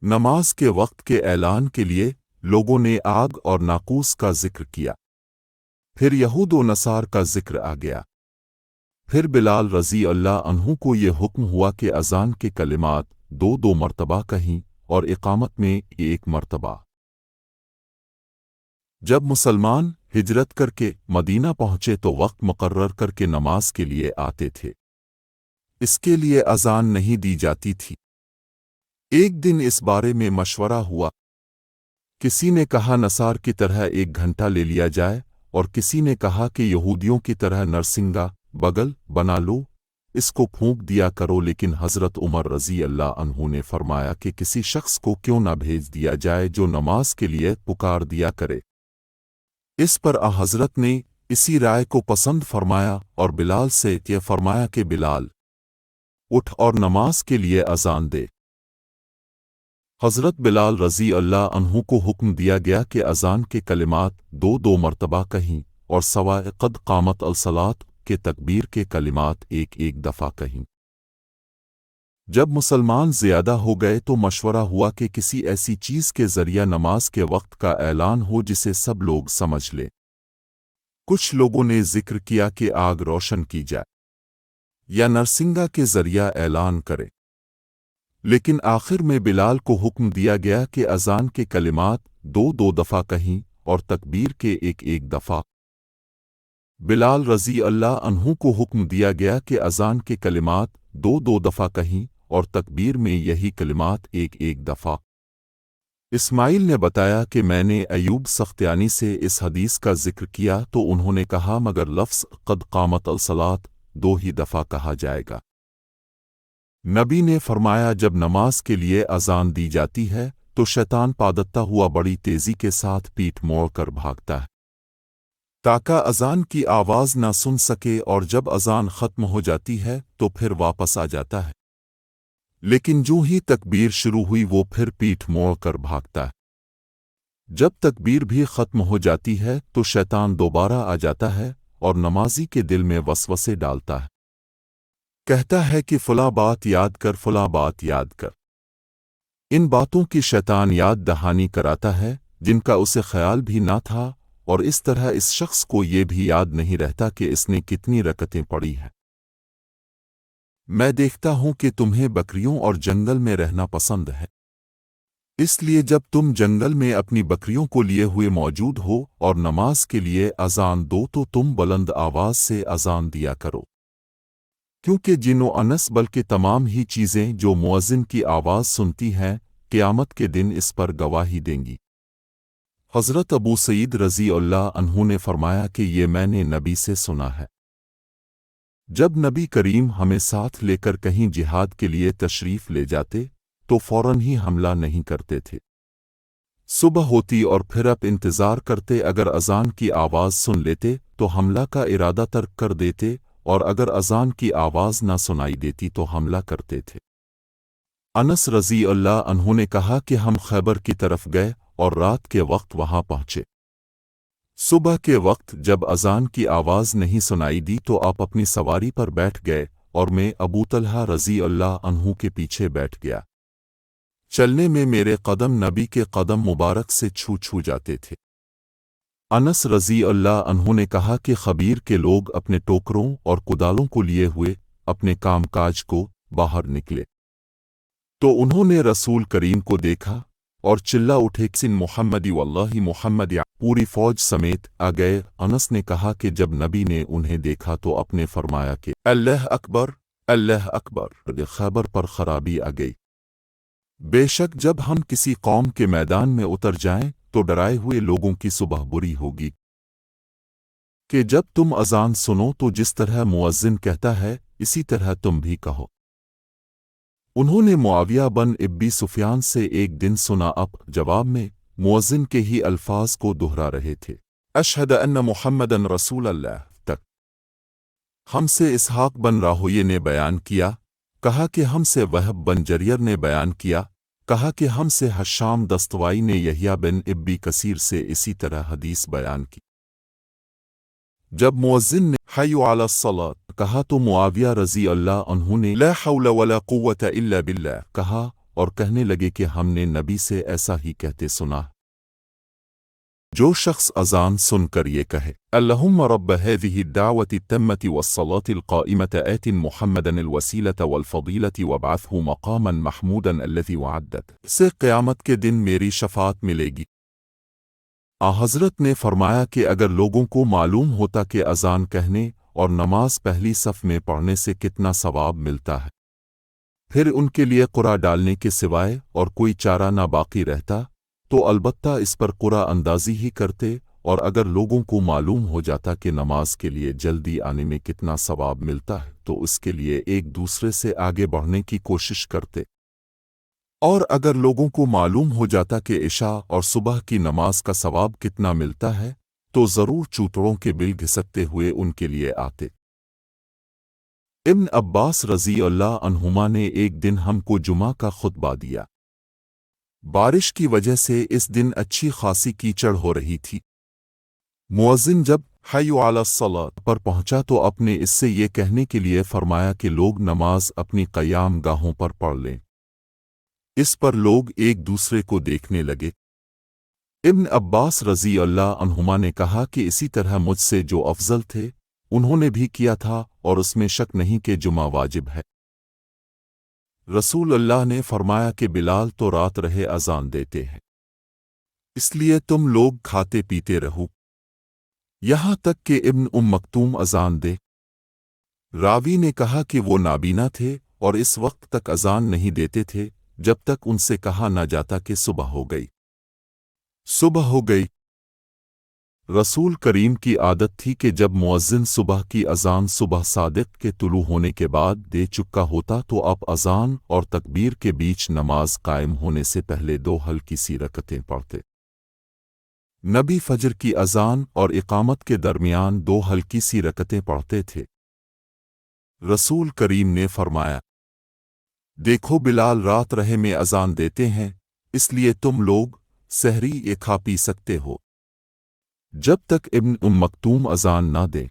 نماز کے وقت کے اعلان کے لیے لوگوں نے آگ اور ناقوس کا ذکر کیا۔ پھر یہود و نصار کا ذکر آ گیا۔ پھر بلال رضی اللہ عنہ کو یہ حکم ہوا کہ اذان کے کلمات دو مرتبہ کہیں اور اقامت میں ایک مرتبہ۔ جب مسلمان ہجرت کر کے مدینہ پہنچے تو وقت مقرر کر کے نماز کے لیے آتے تھے۔ اس کے لیے اذان نہیں دی جاتی تھی۔ ایک دن اس بارے میں مشورہ ہوا۔ کسی نے کہا نصار کی طرح 1 گھنٹہ لے لیا جائے، اور کسی نے کہا کہ یہودیوں کی طرح نرسنگا بگل بنا لو، اس کو پھونک دیا کرو، لیکن حضرت عمر رضی اللہ عنہ نے فرمایا کہ کسی شخص کو کیوں نہ بھیج دیا جائے جو نماز کے لیے پکار دیا کرے۔ اس پر حضرت نے اسی رائے کو پسند فرمایا اور بلال سے یہ فرمایا کہ بلال اٹھ اور نماز کے لیے اذان دے۔ حضرت بلال رضی اللہ عنہ کو حکم دیا گیا کہ اذان کے کلمات دو مرتبہ کہیں اور سوائے قد قامت الصلاۃ کے تکبیر کے کلمات ایک دفعہ کہیں۔ جب مسلمان زیادہ ہو گئے تو مشورہ ہوا کہ کسی ایسی چیز کے ذریعہ نماز کے وقت کا اعلان ہو جسے سب لوگ سمجھ لیں۔ کچھ لوگوں نے ذکر کیا کہ آگ روشن کی جائے یا نرسنگا کے ذریعہ اعلان کرے، لیکن آخر میں بلال کو حکم دیا گیا کہ اذان کے کلمات دو دفعہ کہیں اور تکبیر کے ایک دفعہ۔ بلال رضی اللہ عنہ کو حکم دیا گیا کہ اذان کے کلمات دو دفعہ کہیں اور تکبیر میں یہی کلمات ایک دفعہ۔ اسماعیل نے بتایا کہ میں نے ایوب سختیانی سے اس حدیث کا ذکر کیا تو انہوں نے کہا مگر لفظ قد قامت الصلاۃ 2 ہی دفعہ کہا جائے گا۔ نبی نے فرمایا جب نماز کے لیے اذان دی جاتی ہے تو شیطان پادتا ہوا بڑی تیزی کے ساتھ پیٹھ موڑ کر بھاگتا ہے تاکہ اذان کی آواز نہ سن سکے، اور جب اذان ختم ہو جاتی ہے تو پھر واپس آ جاتا ہے، لیکن جو ہی تکبیر شروع ہوئی وہ پھر پیٹھ موڑ کر بھاگتا ہے۔ جب تکبیر بھی ختم ہو جاتی ہے تو شیطان دوبارہ آ جاتا ہے اور نمازی کے دل میں وسوسے ڈالتا ہے، کہتا ہے کہ فلاں بات یاد کر، فلاں بات یاد کر۔ ان باتوں کی شیطان یاد دہانی کراتا ہے جن کا اسے خیال بھی نہ تھا، اور اس طرح اس شخص کو یہ بھی یاد نہیں رہتا کہ اس نے کتنی رکعتیں پڑھی ہیں۔ میں دیکھتا ہوں کہ تمہیں بکریوں اور جنگل میں رہنا پسند ہے، اس لیے جب تم جنگل میں اپنی بکریوں کو لیے ہوئے موجود ہو اور نماز کے لیے اذان دو تو تم بلند آواز سے اذان دیا کرو، کیونکہ جن و انس بلکہ تمام ہی چیزیں جو مؤذن کی آواز سنتی ہیں قیامت کے دن اس پر گواہی دیں گی۔ حضرت ابو سعید رضی اللہ عنہ نے فرمایا کہ یہ میں نے نبی سے سنا ہے۔ جب نبی کریم ہمیں ساتھ لے کر کہیں جہاد کے لیے تشریف لے جاتے تو فوراً ہی حملہ نہیں کرتے تھے۔ صبح ہوتی اور پھر اب انتظار کرتے، اگر اذان کی آواز سن لیتے تو حملہ کا ارادہ ترک کر دیتے، اور اگر اذان کی آواز نہ سنائی دیتی تو حملہ کرتے تھے۔ انس رضی اللہ عنہ نے کہا کہ ہم خیبر کی طرف گئے اور رات کے وقت وہاں پہنچے۔ صبح کے وقت جب اذان کی آواز نہیں سنائی دی تو آپ اپنی سواری پر بیٹھ گئے اور میں ابو طلحہ رضی اللہ عنہ کے پیچھے بیٹھ گیا۔ چلنے میں میرے قدم نبی کے قدم مبارک سے چھو جاتے تھے۔ انس رضی اللہ عنہ نے کہا کہ خبیر کے لوگ اپنے ٹوکروں اور کدالوں کو لیے ہوئے اپنے کام کاج کو باہر نکلے تو انہوں نے رسول کریم کو دیکھا اور چلا اٹھے سن محمدی واللہ محمد، پوری فوج سمیت آ گئے۔ انس نے کہا کہ جب نبی نے انہیں دیکھا تو اپنے فرمایا کہ اللہ اکبر، اللہ اکبر، خیبر پر خرابی آ گئی۔ بے شک جب ہم کسی قوم کے میدان میں اتر جائیں تو ڈرائے ہوئے لوگوں کی صبح بری ہوگی کہ جب تم اذان سنو تو جس طرح مؤذن کہتا ہے اسی طرح تم بھی کہو۔ انہوں نے معاویہ بن ابی سفیان سے ایک دن سنا، اب جواب میں مؤذن کے ہی الفاظ کو دہرا رہے تھے، اشہد ان محمدن رسول اللہ تک۔ ہم سے اسحاق بن راہویہ نے بیان کیا، کہا کہ ہم سے وہب بن جریر نے بیان کیا، کہا کہ ہم سے حشام دستوائی نے یحییٰ بن ابی کثیر سے اسی طرح حدیث بیان کی۔ جب مؤذن نے حی علی الصلاۃ کہا تو معاویہ رضی اللہ عنہ نے لا حول ولا قوت الا باللہ کہا، اور کہنے لگے کہ ہم نے نبی سے ایسا ہی کہتے سنا۔ جو شخص اذان سن کر یہ کہے اللہم رب هذه الدعوة التامة والصلاة القائمة آت محمدا الوسیلة والفضیلة وابعثه مقاما محمودا الذي وعدت، سے قیامت کے دن میری شفاعت ملے گی۔ حضرت نے فرمایا کہ اگر لوگوں کو معلوم ہوتا کہ اذان کہنے اور نماز پہلی صف میں پڑھنے سے کتنا ثواب ملتا ہے، پھر ان کے لیے قرعہ ڈالنے کے سوائے اور کوئی چارہ نہ باقی رہتا تو البتہ اس پر قرعہ اندازی ہی کرتے، اور اگر لوگوں کو معلوم ہو جاتا کہ نماز کے لیے جلدی آنے میں کتنا ثواب ملتا ہے تو اس کے لیے ایک دوسرے سے آگے بڑھنے کی کوشش کرتے، اور اگر لوگوں کو معلوم ہو جاتا کہ عشاء اور صبح کی نماز کا ثواب کتنا ملتا ہے تو ضرور چوتڑوں کے بل گھسکتے ہوئے ان کے لیے آتے۔ ابن عباس رضی اللہ عنہما نے ایک دن ہم کو جمعہ کا خطبہ دیا۔ بارش کی وجہ سے اس دن اچھی خاصی کیچڑ ہو رہی تھی۔ مؤذن جب حی علی الصلاۃ پر پہنچا تو اپنے اس سے یہ کہنے کے لیے فرمایا کہ لوگ نماز اپنی قیام گاہوں پر پڑھ لیں۔ اس پر لوگ ایک دوسرے کو دیکھنے لگے۔ ابن عباس رضی اللہ عنہما نے کہا کہ اسی طرح مجھ سے جو افضل تھے انہوں نے بھی کیا تھا، اور اس میں شک نہیں کہ جمعہ واجب ہے۔ رسول اللہ نے فرمایا کہ بلال تو رات رہے اذان دیتے ہیں، اس لیے تم لوگ کھاتے پیتے رہو یہاں تک کہ ابن مکتوم اذان دے۔ راوی نے کہا کہ وہ نابینا تھے اور اس وقت تک اذان نہیں دیتے تھے جب تک ان سے کہا نہ جاتا کہ صبح ہو گئی، صبح ہو گئی۔ رسول کریم کی عادت تھی کہ جب مؤذن صبح کی اذان صبح صادق کے طلوع ہونے کے بعد دے چکا ہوتا تو آپ اذان اور تکبیر کے بیچ نماز قائم ہونے سے پہلے 2 ہلکی سی رکعتیں پڑھتے۔ نبی فجر کی اذان اور اقامت کے درمیان 2 ہلکی سی رکعتیں پڑھتے تھے۔ رسول کریم نے فرمایا، دیکھو بلال رات رہے میں اذان دیتے ہیں، اس لیے تم لوگ سحری کھا پی سکتے ہو جب تک ابن مکتوم اذان نہ دے۔